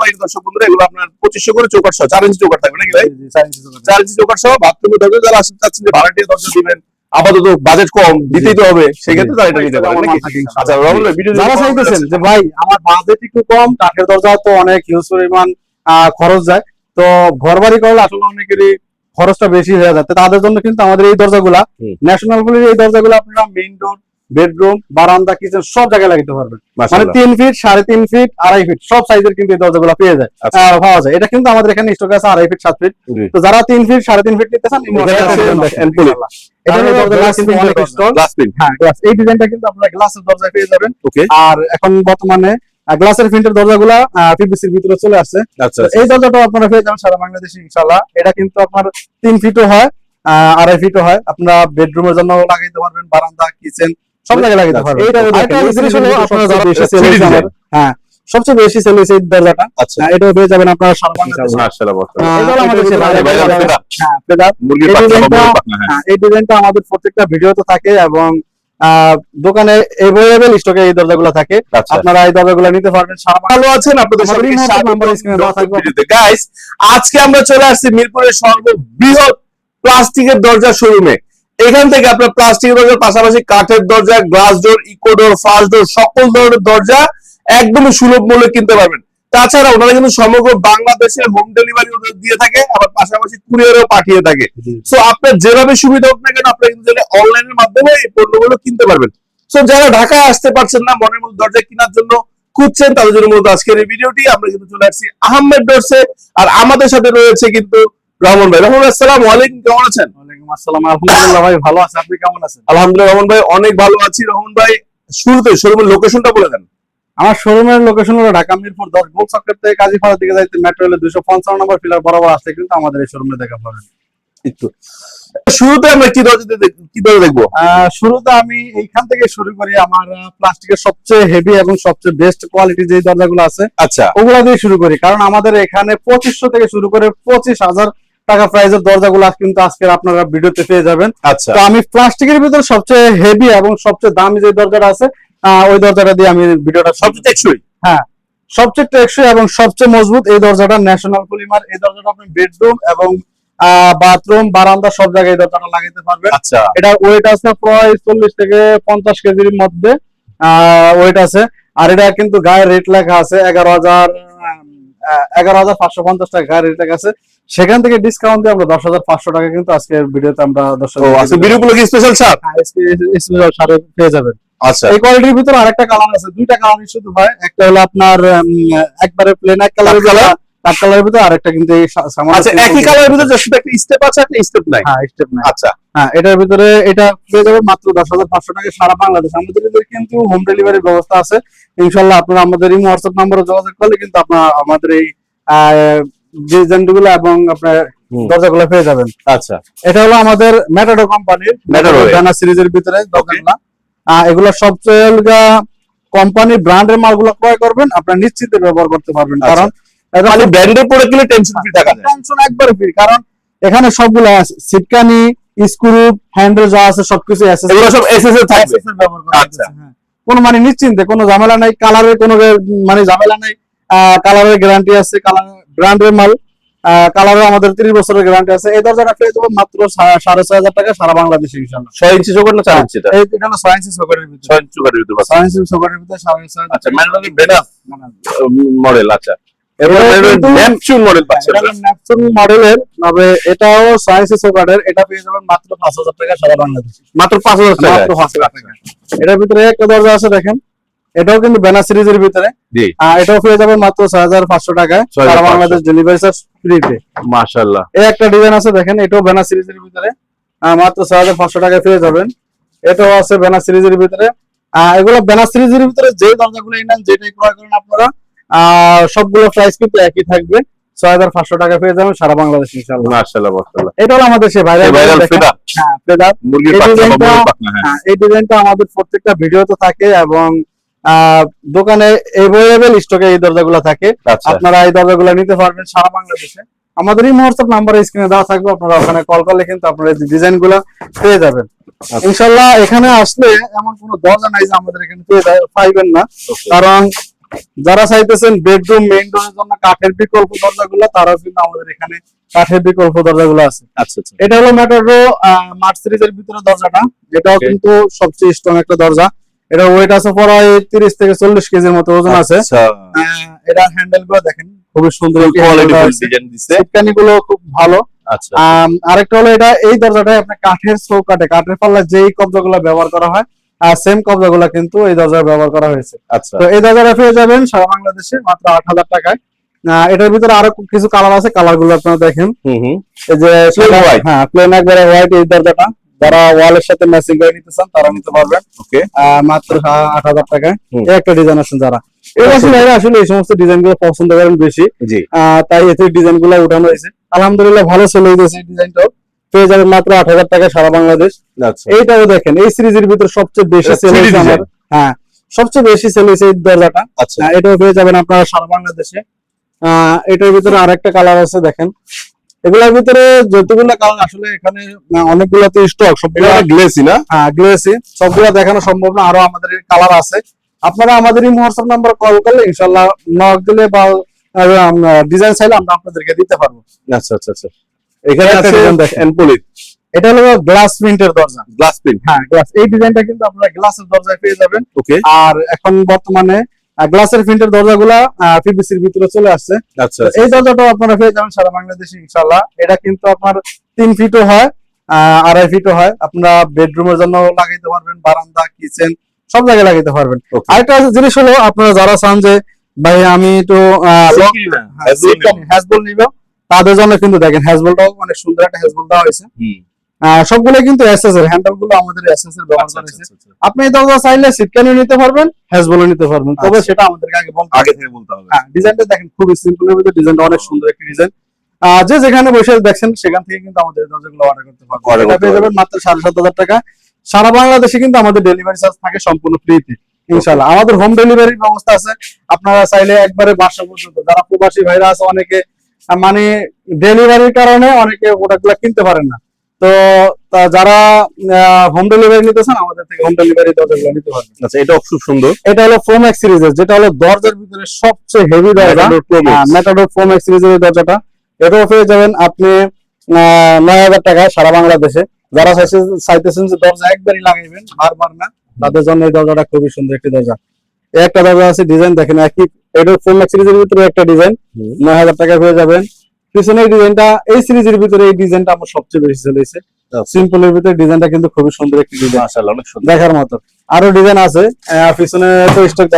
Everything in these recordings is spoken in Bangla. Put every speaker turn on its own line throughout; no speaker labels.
এই দর্শক বন্ধুরা এগুলো আপনার 2500 করে চৌকাঠ সহ 4 ইঞ্চি চৌকাঠ থাকবে নাকি ভাই? 4 ইঞ্চি চৌকাঠ সহ বাথরুমের দরজা যারা আসতে চাচ্ছেন যে ভাড়াটিয়া দরজা দিবেন, আপাতত বাজেট কম, দিতেই তো হবে, সেক্ষেত্রে তারা এটা নিতে পারেন নাকি? আচ্ছা রহমান ভাই, ভিডিও
যারা চাইতেছেন যে ভাই আমার বাজেট একটু কম, কাঠের দরজা তো অনেক হিউজ পরিমাণ খরচ যায়, তো ঘর বাড়ি করলে আসলে অনেকেরই খরচটা বেশি হয়ে যাচ্ছে, তাদের জন্য কিন্তু আমাদের এই দরজাগুলা ন্যাশনাল গুলির এই দরজাগুলো আপনারা মেইন ডোর, বেডরুম, বারান্দা, কিচেন সব জায়গায় লাগাতে পারবেন। মানে 3 ফিট, 3.5 ফিট, 2.5 ফিট সব সাইজের কিন্তু এই দরজাগুলো পাওয়া যায়। এটা কিন্তু আমাদের এখানে স্টক আছে 2.5 ফিট, 7 ফিট। তো যারা 3 ফিট, 3.5 ফিট নিতে চান, এই ডিজাইনটা কিন্তু আপনারা গ্লাসের দরজায় পেয়ে যাবেন। আর এখন বর্তমানে গ্লাসের প্রিন্টের দরজাগুলো পিভিসির ভিতরে চলে আসছে। এই দরজাটাও আপনারা পেয়ে যাবেন সারা বাংলাদেশে ইনশাআল্লাহ। এটা কিন্তু আপনার 3 ফিটও হয়, 2.5 ফিটও হয়। আপনারা বেডরুমের জন্য লাগাইতে পারবেন, বারান্দা, কিচেন সব জায়গায় লাগাইতে পারবেন। হ্যাঁ, সবচেয়ে বেশি সেল হয়েছে এই দরজাটা। এটাও পেয়ে যাবেন আপনারা সারা বাংলাদেশে। এই ডিজাইনটা আমাদের প্রত্যেকটা ভিডিওতে থাকে এবং দোকানে এভেলেবেল স্টকে এই দরজাগুলো থাকে। আপনারা এই দরজাগুলো নিতে পারবেন।
ভালো আছেন আপনাদের সবাই নাম্বার স্ক্রিনে দেওয়া থাকবে। গাইস, আজকে আমরা চলে আসছি মিরপুরের সর্ববৃহৎ প্লাস্টিকের দরজা শোরুমে। এখান থেকে আপনার প্লাস্টিকের দরজার পাশাপাশি কাঠের দরজা, গ্লাস ডোর, ইকো ডোর, ফাস্ট ডোর সকল ধরনের দরজা একদমই সুলভ মূল্যে কিনতে পারবেন। তাছাড়া ওনারা কিন্তু সমগ্র বাংলাদেশে হোম ডেলিভারি দিয়ে থাকে, আবার পাশাপাশি কুরিয়ারেও পাঠিয়ে থাকে। সো আপনার যেভাবে সুবিধা হোক না কেন, আপনারা কিন্তু অনলাইনের মাধ্যমে এই পণ্যগুলো কিনতে পারবেন। সো যারা ঢাকায় আসতে পারছেন না, মনের মতো দরজা কেনার জন্য খুঁজছেন, তাদের জন্য মূলত আজকের এই ভিডিওটি। আমরা কিন্তু চলে আসছি আহমেদ ডোরসে, আর আমাদের সাথে রয়েছে কিন্তু রহমান ভাই। রহমান ভাই, আসসালামু আলাইকুম, কেমন আছেন?
ওয়ালাইকুম আসসালাম, আলহামদুলিল্লাহ ভাই ভালো আছি, আপনি কেমন আছেন?
আলহামদুলিল্লাহ রহমান ভাই, অনেক ভালো আছি। রহমান ভাই, শুরুতে শোরুমের লোকেশনটা বলে দেন।
আমার শোরুমের লোকেশন হলো ঢাকা মিরপুর 10 গোল চক্কর থেকে কাজীপাড়ার দিকে যাইতে মেট্রো রেলের 255 নম্বর পিলার বরাবর আসলে কিন্তু আমাদের এই শোরুমে দেখা পাবেন।
একটু শুরুতে আমরা কি দরজা দেখবো?
শুরুতে আমি এইখান থেকে শুরু করি। আমার প্লাস্টিকের সবচেয়ে হেভি এবং সবচেয়ে বেস্ট কোয়ালিটি যে দরজাগুলো আছে,
আচ্ছা,
ওগুলা দিয়ে শুরু করি। কারণ আমাদের এখানে 2500 থেকে শুরু করে 25,000 টাকা প্রাইসের দরজাগুলো কিন্তু আজকে আপনারা ভিডিওতে পেয়ে যাবেন।
আচ্ছা,
তো আমি প্লাস্টিকের ভিতরে সবচেয়ে হেভি এবং সবচেয়ে দামি যে দরজাটা আছে, ওই দরজাটা দিয়ে আমি ভিডিওটা
সবচেয়ে টেকসই।
হ্যাঁ, সবচেয়ে টেকসই এবং সবচেয়ে মজবুত এই দরজাটা ন্যাশনাল পলিমার। এই দরজাটা আপনি বেডরুম এবং বাথরুম, বারান্দা সব জায়গায় এই দরজাটা লাগাইতে পারবেন।
আচ্ছা,
এটা ওয়েট আছে প্রায় 40 থেকে 50 কেজির মধ্যে ওয়েট আছে। আর এটা কিন্তু গায়ে রেট লেখা আছে 11,550 টাকা গায়ে রেট লেখা আছে। সেখান থেকে ডিসকাউন্ট দিয়ে আমরা 10,500 টাকা কিন্তু আজকের ভিডিওতে আমরা
ভিডিওগুলো কি স্পেশাল ছাড়?
স্পেশাল ছাড়ে পেয়ে যাবেন।
আচ্ছা,
এই কোয়ালিটির ভিতরে আরেকটা কালার আছে, দুইটা কালার শুধু হয়। একটা হলো আপনার একবারে প্লেন এক কালারের ভিতরে, আরেকটা কিন্তু এই
আচ্ছা একই কালারের ভিতরে জাস্ট একটা স্টেপ আছে, একটা স্টেপ নাই।
হ্যাঁ, স্টেপ নাই।
আচ্ছা,
হ্যাঁ, এটার ভিতরে এটা পেয়ে যাবেন মাত্র 10,500 টাকা সারা বাংলাদেশ। আমাদের কিন্তু হোম ডেলিভারির ব্যবস্থা আছে ইনশাআল্লাহ। আপনারা আমাদের এই হোয়াটসঅ্যাপ নম্বরে যোগাযোগ করলে কিন্তু আপনারা আমাদের এই ডিজাইনগুলো এবং আপনার দরজাগুলো পেয়ে যাবেন।
আচ্ছা,
এটা হলো আমাদের ম্যাটাডো কোম্পানির ডানা সিরিজের ভিতরে দরজাগুলো। এগুলো সবচেয়ে কোম্পানি ব্র্যান্ডের মালগুলো ক্রয় করবেন, আপনারা নিশ্চিন্তে ব্যবহার করতে পারবেন। কারণ
খালি ব্র্যান্ডের পরে কিনে টেনশন ফ্রি থাকা যায়,
টেনশন একবারে ফ্রি। কারণ এখানে সবগুলো আছে, সিটকানি, স্ক্রু, হ্যান্ডেল যা আছে সবকিছু আছে,
এগুলো সব এসএস এর থাকবে।
ব্যবহার করা
আচ্ছা,
হ্যাঁ, কোনো মানে নিশ্চিন্তে, কোনো ঝামেলা নাই। কালারের কোনো মানে ঝামেলা নাই। কালারের গ্যারান্টি আছে, কালার ব্র্যান্ডের মাল। কালারে আমাদের 30 বছরের গ্যারান্টি আছে। এই দরজাটা পেয়ে যাবেন মাত্র 6,500 টাকা সারা বাংলাদেশে ইনশাআল্লাহ।
6 ইঞ্চি চৌকাঠ না 4 ইঞ্চি?
এটা হলো 6 ইঞ্চি চৌকাঠের ভিতরে।
6 ইঞ্চি চৌকাঠের ভিতরে,
6 ইঞ্চি চৌকাঠের ভিতরে 6,500।
আচ্ছা, ম্যানুয়ালি বেনাস মডেল। আচ্ছা, এবার নেপচুন মডেল পাচ্ছেন।
এটা নেপচুন মডেলের, তবে এটাও 6 ইঞ্চি চৌকাঠের। এটা পেয়ে যাবেন মাত্র 5,000 টাকা সারা বাংলাদেশে।
মাত্র 5,000 টাকা?
মাত্র 5,000 টাকা। এটার ভিতরে একটা দরজা আছে দেখেন, এটাও কিন্তু ব্যানার সিরিজের ভিতরে। এটাও পেয়ে যাবেন মাত্র 6,500 টাকায় সারা বাংলাদেশ ডেলিভারি চার্জ ফ্রিতে।
মাশাআল্লাহ।
এই একটা ডিজাইন আছে দেখেন, এটাও ব্যানার সিরিজের ভিতরে, মাত্র 6,500 টাকায় পেয়ে যাবেন। এটাও আছে ব্যানার সিরিজের ভিতরে। এগুলো ব্যানার সিরিজের ভিতরে যে দরজাগুলো নেন, যেটাই ক্রয় করেন আপনারা, সবগুলো প্রাইস কিন্তু একই থাকবে। 6,500 টাকা পেয়ে যাবেন সারা বাংলাদেশ ইনশাআল্লাহ।
মাশাআল্লাহ, মাশাআল্লাহ।
এটা হলো আমাদের সেই ভাইরাল ফেদার। হ্যাঁ, ফেদার মুরগির পাখনা। এই ডিজাইনটা আমাদের প্রত্যেকটা ভিডিওতে থাকে এবং দোকানে এভেলেবেল স্টকে এই দরজাগুলো থাকে। আপনারা এই দরজাগুলো নিতে পারবেন সারা বাংলাদেশে। আমাদের এই হোয়াটসঅ্যাপ নাম্বারে স্ক্রিনে দেওয়া থাকবে, আপনারা ওখানে কল করলে কিন্তু আপনারা এই ডিজাইনগুলো পেয়ে যাবেন ইনশাআল্লাহ। এখানে আসলে এমন কোনো দরজা নাই যে আমাদের এখানে পেয়ে পাইবেন না, কারণ যারা চাইতেছেন বেডরুম মেইন ডোরের জন্য কাঠের বিকল্প দরজাগুলো, তারাও কিন্তু আমাদের এখানে কাঠের বিকল্প দরজাগুলো আছে।
আচ্ছা আচ্ছা
এটা হলো ম্যাটাডো মার্চ সিরিজের ভিতরে দরজাটা, যেটাও
Okay.
কিন্তু সবচেয়ে স্ট্রং একটা দরজা। এটা ওয়েট আছে প্রায় 30 থেকে 40 কেজির মতো ওজন আছে।
আচ্ছা
এটা হ্যান্ডেল গুলো দেখেন খুবই সুন্দর,
কোয়ালিটি ডিজাইন দিছে।
সিটকানি গুলো খুব ভালো।
আচ্ছা
আরেকটা হলো এটা এই দরজাটায় আপনার কাঠের চৌকাঠে কাঠের পাল্লা যেই কবজাগুলো ব্যবহার করা হয় সেম কবজাগুলো কিন্তু এই দরজায় ব্যবহার করা হয়েছে।
আচ্ছা
তো এই দরজাটা পেয়ে যাবেন সারা বাংলাদেশে মাত্র 8,000 টাকায়। এটার ভিতরে আরো কিছু কালার আছে, কালার গুলো আপনারা দেখেন।
হুম
এই যে
Plain white?
হ্যাঁ প্লেন একবারে হোয়াইট এই দরজাটা, যারা ওয়ালের সাথে ম্যাচিং করে নিতে চান তারা নিতে পারবেন
ওকে
মাত্র 8,000 টাকায়।
হুম।
এই একটা ডিজাইন আছে যারা আসলে এই সমস্ত ডিজাইন গুলো পছন্দ করেন বেশি,
জি
তাই এতে ডিজাইন গুলো উঠানো হয়েছে। আলহামদুলিল্লাহ ভালো সেল হইতেছে এই ডিজাইনটাও। পেয়ে যাবেন মাত্র 8,000 টাকায় সারা বাংলাদেশ।
আচ্ছা
এইটাও দেখেন এই সিরিজের ভিতরে সবচেয়ে বেশি
এটা
সেল
3D
হয়েছে আমার।
design?
হ্যাঁ সবচেয়ে বেশি সেল হয়েছে এই দরজাটা।
আচ্ছা
এটাও পেয়ে যাবেন আপনারা সারা বাংলাদেশে। এটার ভিতরে আরেকটা কালার আছে দেখেন। এগুলোর ভিতরে যতগুলো কালার আসলে এখানে অনেকগুলোতে স্টক, সবগুলো
এটা গ্লেসি না?
গ্লেসি, সবগুলো দেখানো সম্ভব না, আরো আমাদের কালার আছে। আপনারা আমাদের এই হোয়াটসঅ্যাপ নাম্বার কল করলে ইনশাআল্লাহ নক দিলে বা ডিজাইন চাইলে আমরা আপনাদেরকে দিতে পারবো।
আচ্ছা আচ্ছা আচ্ছা এখানে
একটা
আছে
design দেখেন।
এনপোলিট
এটা হলো গ্লাস প্রিন্টের দরজা।
Glass print.
হ্যাঁ গ্লাস, এই ডিজাইনটা কিন্তু আপনারা গ্লাসের দরজায় পেয়ে যাবেন।
ওকে
আর এখন বর্তমানে গ্লাসের প্রিন্টের দরজাগুলা পিভিসির ভিতরে চলে আসছে।
আচ্ছা
তো এই দরজাটাও আপনারা পেয়ে যাবেন সারা বাংলাদেশে ইনশাআল্লাহ। এটা কিন্তু আপনার 3 ফিটও হয়, 2.5 ফিটও হয়। আপনারা বেডরুমের জন্য লাগাইতে পারবেন, বারান্দা কিচেন সব জায়গায় লাগাইতে পারবেন।
Okay.
আরেকটা জিনিস হলো আপনারা যারা চান যে ভাই আমি একটু হ্যাজবল নিব, তাদের জন্য কিন্তু দেখেন হ্যাজবলটাও অনেক সুন্দর একটা হ্যাজবল দেওয়া হয়েছে। সবগুলো কিন্তু এসএস এর, হ্যান্ডেল গুলো আমাদের এসএস এর ব্যবহার করা হয়েছে। আপনি এই দরজা চাইলে সিটকানিও নিতে পারবেন, হ্যাজবলও নিতে পারবেন, তবে
আচ্ছা।
সেটা আমাদেরকে আগে বলতে
আগে
হবে।
থেকে বলতে হবে।
হ্যাঁ ডিজাইনটা দেখেন খুবই সিম্পলের ভিতরে, ডিজাইনটা অনেক সুন্দর একটা ডিজাইন। যে যেখানে বসে দেখছেন সেখান থেকে কিন্তু আমাদের এই দরজাগুলো অর্ডার করতে
Order
পারবেন। এটা
করতে
পেয়ে যাবেন মাত্র 7,500 টাকা। সারা বাংলাদেশে কিন্তু আমাদের ডেলিভারি চার্জ থাকে সম্পূর্ণ ফ্রিতে ইনশাআল্লাহ। আমাদের হোম ডেলিভারির ব্যবস্থা আছে, আপনারা চাইলে একবারে বাসা পর্যন্ত, যারা প্রবাসী ভাইরা আছে অনেকে মানে ডেলিভারির কারণে অনেকে প্রোডাক্টগুলো কিনতে পারেন না, তো যারা হোম ডেলিভারি নিতে চান আমাদের থেকে হোম ডেলিভারি দরজাগুলো নিতে পারবেন।
আচ্ছা এটাও খুব সুন্দর।
এটা হলো ফোম্যাক্স সিরিজের, যেটা হলো দরজার ভিতরে সবচেয়ে হেভি দরজা,
Matador Pro Max।
মেটাডোর ফোম্যাক্স সিরিজের এই দরজাটা। এটাও পেয়ে যাবেন আপনি 9,000 টাকায় সারা বাংলাদেশে। যারা চাইতেছেন যে দরজা একবারই লাগাইবেন বারবার না, তাদের জন্য এই দরজাটা খুবই সুন্দর একটি দরজা। এই একটা দরজা আছে, ডিজাইন দেখেন একই, এটা ফোম্যাক্স সিরিজের ভিতরে একটা ডিজাইন 9,000 টাকায় পেয়ে যাবেন। পিছনের ডিজাইনটা এই সিরিজের ভিতরে এই ডিজাইনটা আমার সবচেয়ে বেশি সেল হয়েছে। সিম্পলের ভিতরে ডিজাইনটা কিন্তু খুবই সুন্দর একটি ডিজাইন,
মাশাআল্লাহ অনেক সুন্দর।
দেখার মতো। আরো ডিজাইন আছে, পিছনে তো স্টক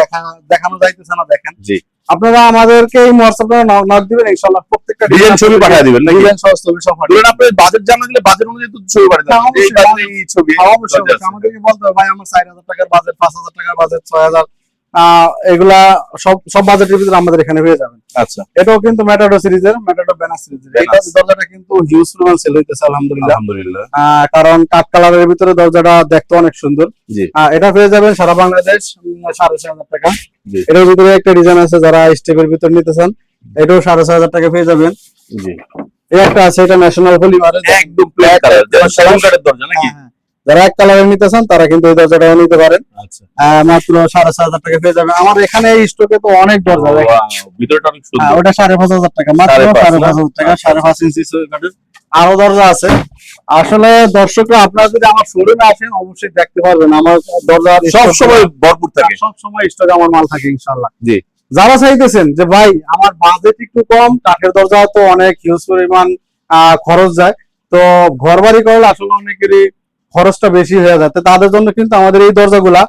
দেখানো যাইতেছে না, দেখেন।
জি
আপনারা আমাদেরকে এই হোয়াটসঅ্যাপে নক দিবেন ইনশাআল্লাহ, প্রত্যেকটা
ডিজাইন ছবি পাঠিয়ে দিবেন নাকি?
ডিজাইন সহ ছবি সহ পাঠিয়ে
ধরুন আপনার বাজেট জানা গেলে বাজেট অনুযায়ী তো ছবি পাঠিয়ে
হ্যাঁ,
দেবেন। এই
অবশ্যই,
বাজেটে এই ছবি
অবশ্যই আমাদেরকে বলতে হবে ভাই আমার 4,000 টাকার বাজেট, 5,000 টাকার বাজেট, 6,000, এগুলা সব বাজেটের ভিতরে আমাদের এখানে পেয়ে যাবেন।
আচ্ছা
এটাও কিন্তু মেটাডো সিরিজের, মেটাডো ব্যানার সিরিজের। এই
Banner।
দরজাটা কিন্তু হিউজ পরিমাণ সেল হইতেছে আলহামদুলিল্লাহ।
আলহামদুলিল্লাহ।
কারণ কাঠ কালারের ভিতরে দরজাটা দেখতে অনেক সুন্দর।
জি
এটা পেয়ে যাবেন সারা বাংলাদেশ 6,500 টাকা।
জি
এটার ভিতরে একটা ডিজাইন আছে, যারা স্টেপের ভিতর নিতে চান এটাও 6,500 টাকা পেয়ে যাবেন।
জি
এই একটা আছে, এটা ন্যাশনাল পলিমারের,
একদম প্লেন কালার, যেটা সেগুন কাঠের দরজা নাকি?
যারা এক কালারের নিতে চান তারা কিন্তু এই দরজাটাও নিতে পারেন।
আচ্ছা
মাত্র 6,500 টাকা পেয়ে যাবেন। আমার এখানে এই স্টকে তো অনেক দরজা দেখেন।
Wow, ভিতরটা অনেক সুন্দর।
ওটা 5,500 টাকা, মাত্র
5,500
5,500 টাকা, 5.5 ইঞ্চি কাঠের আরো দরজা আছে। আসলে দর্শকরা আপনারা যদি আমার শোরুমে আসেন অবশ্যই দেখতে পারবেন আমার দরজা
সব সময় ভরপুর থাকে।
সব সময় স্টকে আমার মাল থাকে ইনশাআল্লাহ।
জি
যারা চাইতেছেন যে ভাই আমার বাজেট একটু কম, কাঠের দরজা তো অনেক হিউজ পরিমাণ খরচ যায়, তো ঘর বাড়ি করলে আসলে অনেকেরই খরচটা বেশি হয়ে যায়, তো তাদের জন্য কিন্তু আমাদের এই দরজাগুলা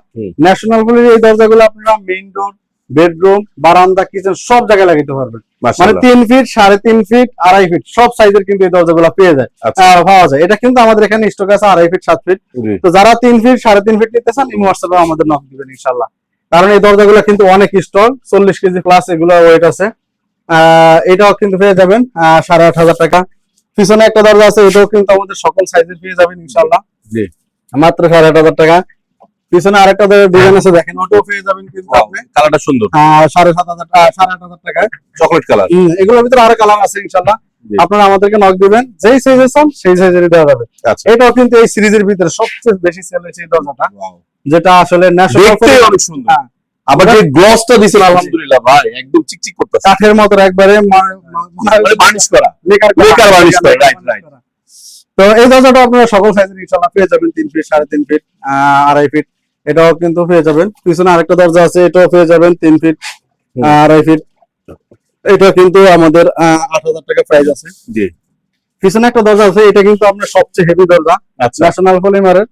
ন্যাশনাল গুলির এই দরজাগুলো আপনারা মেইন ডোর, বেডরুম, বারান্দা, কিচেন সব জায়গায় লাগাইতে পারবেন। মানে
মাশাআল্লাহ।
3 ফিট, 3.5 ফিট, 2.5 ফিট সব সাইজের কিন্তু এই দরজাগুলো পেয়ে যায়,
আচ্ছা
পাওয়া যায়। এটা কিন্তু আমাদের এখানে স্টক আছে 2.5 ফিট, 7 ফিট।
জি
তো যারা 3 ফিট, 3.5 ফিট নিতে চান এই হোয়াটসঅ্যাপে আমাদের নক দিবেন ইনশাআল্লাহ। কারণ এই দরজাগুলো কিন্তু অনেক স্ট্রং, 40 কেজি প্লাস এগুলো ওয়েট আছে। এটাও কিন্তু পেয়ে যাবেন 8,500 টাকা। পিছনে একটা দরজা আছে, এটাও কিন্তু আমাদের সকল সাইজের পেয়ে যাবেন ইনশাআল্লাহ,
জি
মাত্র 8,500 টাকা। পিছনে আরেকটা ডিজাইন আছে দেখেন, ওটাও পেয়ে যাবেন কিন্তু আপনি
কালারটা সুন্দর
8,500 টাকায়।
Chocolate colour.
এগুলোর ভিতরে আরো কালার আছে ইনশাআল্লাহ।
জি।
আপনারা আমাদেরকে নক দিবেন, যেই সাইজের চান সেই সাইজেরই দেওয়া যাবে।
আচ্ছা
এটাও কিন্তু এই সিরিজের ভিতরে সবচেয়ে বেশি সেল হয়েছে এই দরজাটা,
Wow,
যেটা আসলে ন্যাশনাল
দেখতে অনেক সুন্দর। আবার যে গ্লসটা দিছেন আলহামদুলিল্লাহ ভাই একদম চিকচিক করতেছে,
কাঠের মতো একবারে
মানে বার্নিশ করা,
লেকার
লেকার বার্নিশ করা, রাইট রাইট।
তো এই দরজাটা আপনারা সকল সাইজের ইনশাআল্লাহ পেয়ে যাবেন, 3 ফিট 3.5 ফিট 2.5 ফিট এটাও কিন্তু পেয়ে যাবেন। পিছনে আরেকটা দরজা আছে, এটাও পেয়ে যাবেন 3 ফিট 2.5 ফিট, এটা কিন্তু আমাদের 8,000 টাকা প্রাইস আছে।
জি।
পিছনে একটা দরজা আছে, এটা কিন্তু আপনার সবচেয়ে হেভি দরজা,
আচ্ছা
ন্যাশনাল পলিমারের।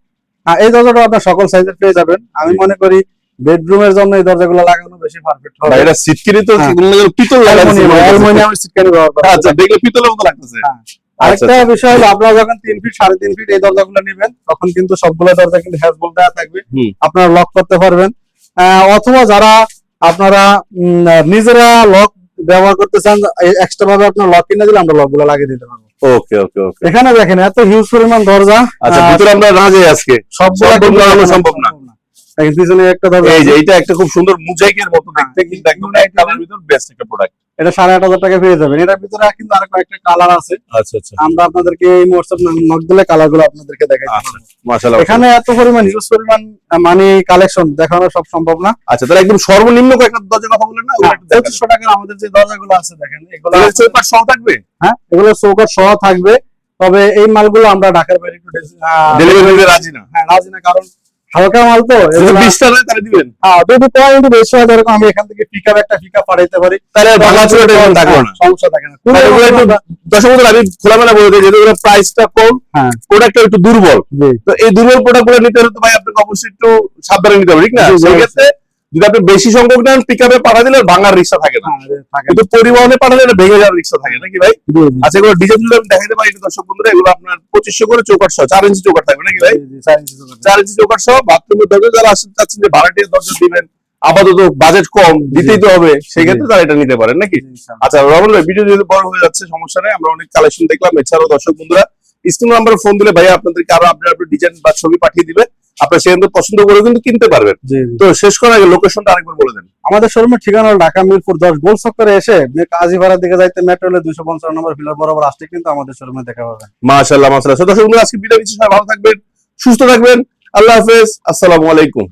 এই দরজাটা আপনার সকল সাইজের পেয়ে যাবেন। আমি মনে করি বেডরুমের জন্য এই দরজাগুলো লাগানো বেশি পারফেক্ট হবে।
ভাই এটা সিটকিনি তো পিতল লাগানো,
অ্যালুমিনিয়াম সিটকানি ব্যবহার করা।
আচ্ছা দেখলে পিতলের মতো লাগতেছে।
আরেকটা বিষয় হলো, আপনারা যখন 3 ফিট 3.5 ফিট এই দরজাগুলো নেবেন তখন কিন্তু সবগুলো দরজা কিন্তু হ্যাজবল দেওয়া থাকবে, আপনারা লক করতে পারবেন। অথবা যারা আপনারা নিজেরা লক ব্যবহার করতে চান, এক্সট্রা ভাবে আপনার লক কিনে দিলে আমরা লক গুলো লাগিয়ে দিতে পারবো।
ওকে ওকে ওকে।
এখানে দেখেন এত হিউজ পরিমাণ দরজা।
আচ্ছা ভিতরে আমরা না যাই আজকে, সবগুলো লাগানো সম্ভব না।
দেখেন পিছনে একটা দরজা,
এই যে এটা একটা খুব সুন্দর মোজাইকের মতো দেখতে, কিন্তু একদম এক কালারের ভিতর বেস্ট একটা প্রোডাক্ট।
এটা 8,500 টাকা পেয়ে যাবেন। এটার ভিতরে কিন্তু আরো কয়েকটা কালার আছে।
আচ্ছা আচ্ছা,
আমরা আপনাদেরকে এই হোয়াটসঅ্যাপ নক দিলে কালার গুলো আপনাদেরকে দেখাই।
মাশাআল্লাহ।
এখানে এত পরিমাণ হিউজ পরিমাণ মানে কালেকশন দেখানো সব সম্ভব না।
আচ্ছা তাহলে একদম সর্বনিম্ন কয়েকটা দরজার কথা বলেন না,
2500 টাকার আমাদের যে দরজাগুলো আছে দেখেন, এগুলো
চৌকাঠ সহ থাকবে।
হ্যাঁ, এগুলো চৌকাঠ সহ থাকবে। তবে এই মালগুলো আমরা ঢাকার বাইরে একটু
ডেলিভারি রাজি না।
হ্যাঁ রাজি না, কারণ হালকা মাল তো।
20 টাকা তাহলে দিবেন।
হ্যাঁ, যদি পয়েন্ট বেশি হয় এরকম আমি এখান থেকে একটা ফিকা পাঠাইতে পারি,
তাহলে ভাঙাচোরা টেনশন থাকবে না,
সমস্যা থাকে না।
দর্শক বন্ধুরা আমি খোলামেলা বলে দিই, যেহেতু প্রাইসটা কম, প্রোডাক্টটা একটু দুর্বল, তো এই দুর্বল প্রোডাক্টগুলো নিতে হলে তো ভাই আপনাকে অবশ্যই একটু সাবধানে নিতে হবে, ঠিক না? সেই ক্ষেত্রে যদি আপনি বেশি সংখ্যক নেন, পিকআপে পাঠা দিলে ভাঙার রিস্ক থাকে না, কিন্তু পরিবহনে পাঠালে এটা ভেঙে যাওয়ার রিস্ক থাকে নাকি ভাই? আচ্ছা এগুলো ডিজাইন গুলো আমি দেখাইতে পারি দর্শক বন্ধুরা, এগুলো আপনার 2500 করে চৌকাঠ সহ 4 ইঞ্চি চৌকাঠ থাকবে নাকি ভাই? 4 ইঞ্চি চৌকাঠ সহ বাথরুমের দরজা যারা আসতে চাচ্ছেন যে ভাড়াটিয়া দরজা দিবেন, আপাতত বাজেট কম, দিতেই তো হবে, সেই ক্ষেত্রে তারা এটা নিতে পারেন নাকি? আচ্ছা রমন ভাই, ভিডিও যদি বড় হয়ে যাচ্ছে সমস্যা নেই, আমরা অনেক কালেকশন দেখলাম। এছাড়াও দর্শক বন্ধুরা স্ক্রিন নাম্বারে ফোন দিলে ভাইয়া আপনাদেরকে আরো আপডেট ডিজাইন বা ছবি পাঠিয়ে দিবে, আপনারা সেখান থেকে পছন্দ করে কিন্তু কিনতে পারবেন। তো শেষ করার আগে লোকেশনটা আরেকবার বলে দেন।
আমাদের শোরুমের ঠিকানা হলো ঢাকা মিরপুর 10 গোল চক্করে এসে কাজীপাড়ার দিকে যাইতে মেট্রো রেলের 255 নম্বর পিলার বরাবর আসলে কিন্তু আমাদের শোরুমে দেখা পাবেন।
মাশাআল্লাহ মাশাআল্লাহ। দর্শক বন্ধুরা আজকে বিদায় নিচ্ছি, সবাই ভালো থাকবেন, সুস্থ থাকবেন, আল্লাহ হাফেজ, আসসালামু আলাইকুম।